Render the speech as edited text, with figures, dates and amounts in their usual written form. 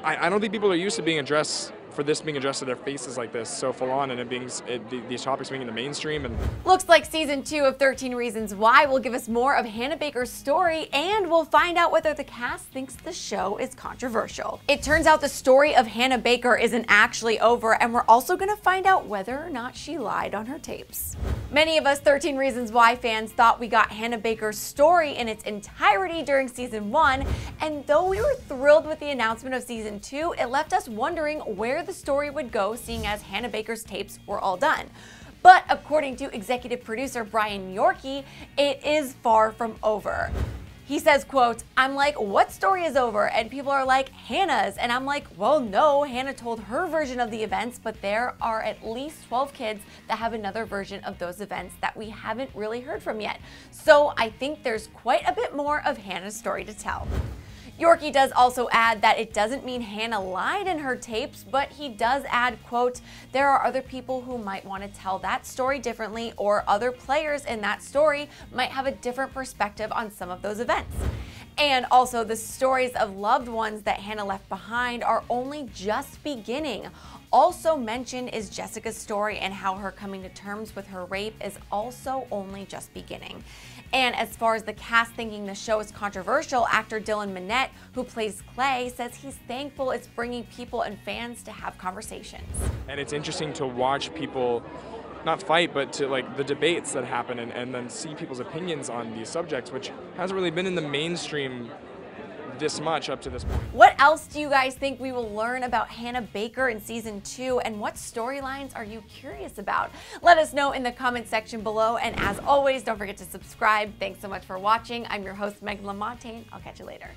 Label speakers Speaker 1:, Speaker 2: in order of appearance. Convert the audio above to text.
Speaker 1: I don't think people are used to being addressed for this being addressed to their faces like this so full on, and it being these topics being in the mainstream. And
Speaker 2: looks like season 2 of 13 Reasons Why will give us more of Hannah Baker's story, and we'll find out whether the cast thinks the show is controversial. It turns out the story of Hannah Baker isn't actually over, and we're also going to find out whether or not she lied on her tapes. Many of us 13 Reasons Why fans thought we got Hannah Baker's story in its entirety during season 1, and though we were thrilled with the announcement of season 2, it left us wondering where the story would go, seeing as Hannah Baker's tapes were all done. But according to executive producer Brian Yorkey, it is far from over. He says, quote, "I'm like, what story is over?" And people are like, Hannah's. And I'm like, well, no, Hannah told her version of the events, but there are at least 12 kids that have another version of those events that we haven't really heard from yet. So I think there's quite a bit more of Hannah's story to tell. Yorkey does also add that it doesn't mean Hannah lied in her tapes, but he does add, quote, "There are other people who might want to tell that story differently, or other players in that story might have a different perspective on some of those events." And also, the stories of loved ones that Hannah left behind are only just beginning. Also mentioned is Jessica's story, and how her coming to terms with her rape is also only just beginning. And as far as the cast thinking the show is controversial, actor Dylan Minnette, who plays Clay, says he's thankful it's bringing people and fans to have conversations.
Speaker 1: And it's interesting to watch people not fight, but to like the debates that happen, and then see people's opinions on these subjects, which hasn't really been in the mainstream this much up to this point.
Speaker 2: What else do you guys think we will learn about Hannah Baker in season 2, and what storylines are you curious about? Let us know in the comment section below, and as always, don't forget to subscribe. Thanks so much for watching. I'm your host, Megan LaMontagne. I'll catch you later.